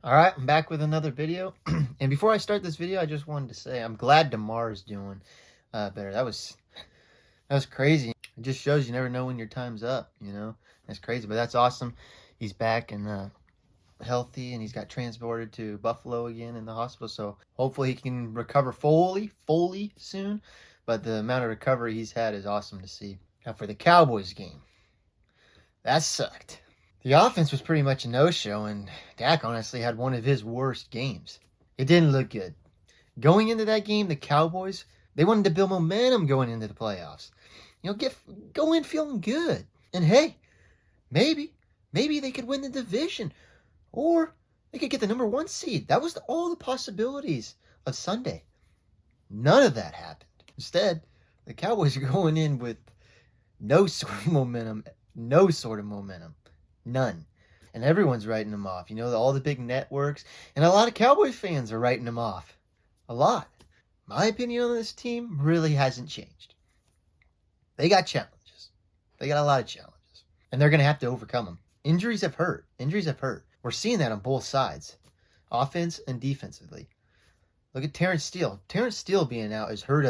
All right, I'm back with another video. And before I start this video, I just wanted to say I'm glad DeMar's doing better. That was crazy. It just shows you never know when your time's up, you know? That's crazy, but that's awesome. He's back and healthy, and he's got transported to Buffalo again in the hospital, so hopefully he can recover fully soon. But the amount of recovery he's had is awesome to see. Now for the Cowboys game, that sucked. The offense was pretty much a no-show, and Dak honestly had one of his worst games. It didn't look good. Going into that game, the Cowboys, they wanted to build momentum going into the playoffs. Go in feeling good. And hey, maybe they could win the division, or they could get the number 1 seed. That was all the possibilities of Sunday. None of that happened. Instead, the Cowboys are going in with no sort of momentum. None. And everyone's writing them off. All the big networks and a lot of Cowboys fans are writing them off. A lot. My opinion on this team really hasn't changed. They got challenges. They got a lot of challenges. And they're going to have to overcome them. Injuries have hurt. We're seeing that on both sides. Offense and defensively. Look at Terrence Steele. Terrence Steele being out has hurt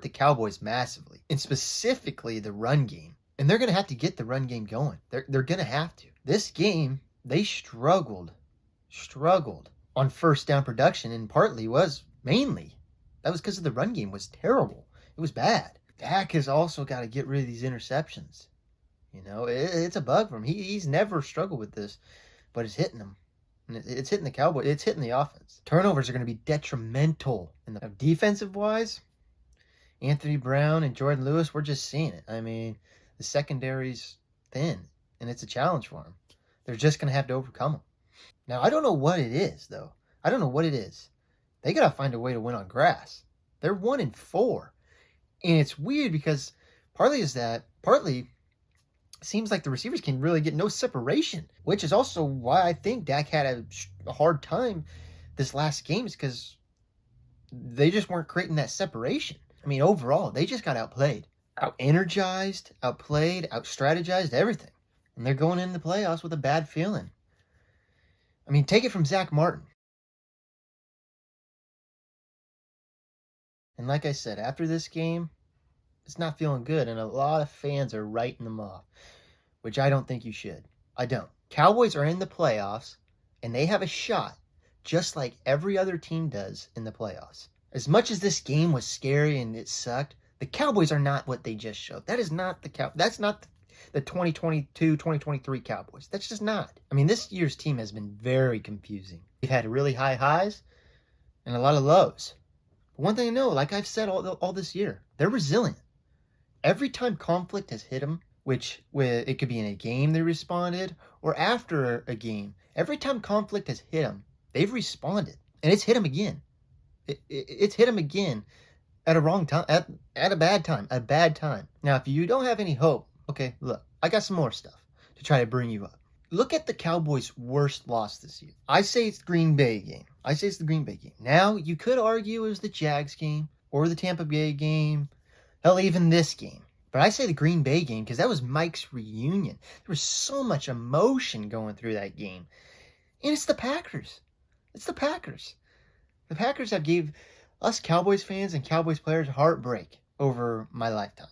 the Cowboys massively. And specifically the run game. And they're going to have to get the run game going. They're going to have to. This game, they struggled on first down production, and mainly that was because of the run game was terrible. It was bad. Dak has also got to get rid of these interceptions. It's a bug for him. He's never struggled with this, but it's hitting him. And it's hitting the Cowboys. It's hitting the offense. Turnovers are going to be detrimental. Defensive-wise, Anthony Brown and Jordan Lewis, we're just seeing it. I mean, the secondary's thin, and it's a challenge for them. They're just going to have to overcome them. Now, I don't know what it is, though. They got to find a way to win on grass. They're 1-4. And it's weird because partly it seems like the receivers can really get no separation, which is also why I think Dak had a hard time this last game, is because they just weren't creating that separation. I mean, overall, they just got outplayed. Out-energized, outplayed, out-strategized, everything. And they're going into the playoffs with a bad feeling. I mean, take it from Zach Martin. And like I said, after this game, it's not feeling good, and a lot of fans are writing them off, which I don't think you should. I don't. Cowboys are in the playoffs, and they have a shot, just like every other team does in the playoffs. As much as this game was scary and it sucked, the Cowboys are not what they just showed. That's not the 2022-2023 Cowboys. That's just not. I mean, this year's team has been very confusing. They've had really high highs and a lot of lows. But one thing I know, like I've said all this year, they're resilient. Every time conflict has hit them, it could be in a game they responded or after a game, every time conflict has hit them, they've responded. And it's hit them again. It's hit them again. At a wrong time, at a bad time. Now, if you don't have any hope, okay, look, I got some more stuff to try to bring you up. Look at the Cowboys' worst loss this year. I say it's the Green Bay game. Now, you could argue it was the Jags game or the Tampa Bay game, hell, even this game. But I say the Green Bay game because that was Mike's reunion. There was so much emotion going through that game. And it's the Packers. The Packers have gave us Cowboys fans and Cowboys players heartbreak over my lifetime.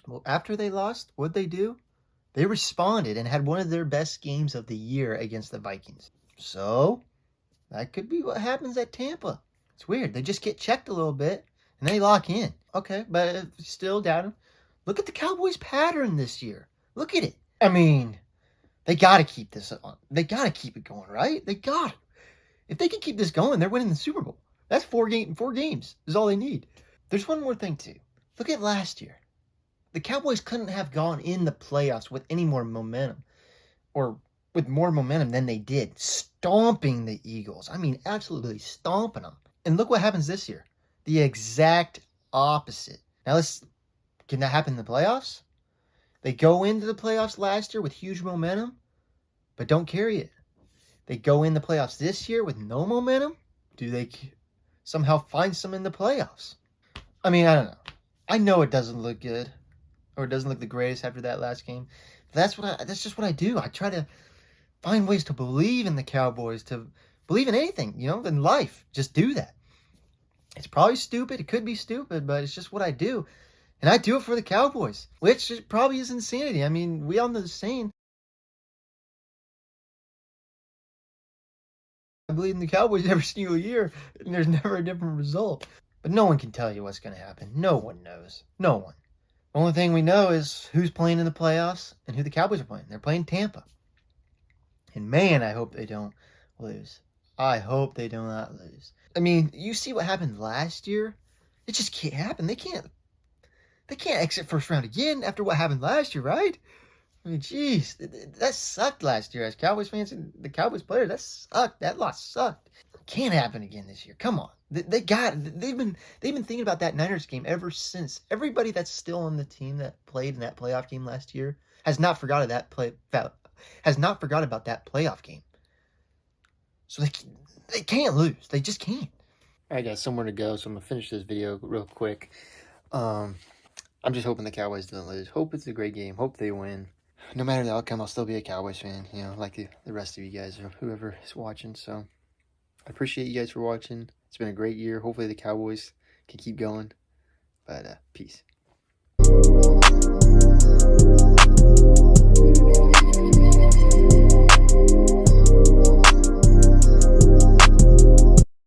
Well, after they lost, what'd they do? They responded and had one of their best games of the year against the Vikings. So, that could be what happens at Tampa. It's weird. They just get checked a little bit, and they lock in. Okay, but still doubt them. Look at the Cowboys' pattern this year. Look at it. I mean, they got to keep this on. They got to keep it going, right? They got to. If they can keep this going, they're winning the Super Bowl. That's 4 games is all they need. There's one more thing, too. Look at last year. The Cowboys couldn't have gone in the playoffs with any more momentum, or with more momentum than they did, stomping the Eagles. I mean, absolutely stomping them. And look what happens this year. The exact opposite. Now, can that happen in the playoffs? They go into the playoffs last year with huge momentum, but don't carry it. They go in the playoffs this year with no momentum. Do they somehow find some in the playoffs? I mean, I don't know. I know it doesn't look good, or it doesn't look the greatest after that last game. But that's just what I do. I try to Find ways to believe in the Cowboys, to believe in anything, in life. Just do that. It's probably stupid. It could be stupid, but it's just what I do. And I do it for the Cowboys, which probably is insanity. I mean, we all know the saying. I believe in the Cowboys every single year, and there's never a different result. But no one can tell you what's going to happen. No one knows. No one. The only thing we know is who's playing in the playoffs and who the Cowboys are playing. They're playing Tampa. And man, I hope they don't lose. I hope they do not lose. I mean, you see what happened last year? It just can't happen. They can't exit first round again after what happened last year, right? I mean, jeez, that sucked last year. As Cowboys fans and the Cowboys players, that sucked. That loss sucked. Can't happen again this year. Come on, they got it. They've been thinking about that Niners game ever since. Everybody that's still on the team that played in that playoff game last year has not forgotten that has not forgot about that playoff game. So they can't lose. They just can't. I got somewhere to go, so I'm gonna finish this video real quick. I'm just hoping the Cowboys don't lose. Hope it's a great game. Hope they win. No matter the outcome, I'll still be a Cowboys fan, like the rest of you guys or whoever is watching. So I appreciate you guys for watching. It's been a great year. Hopefully the Cowboys can keep going. But peace.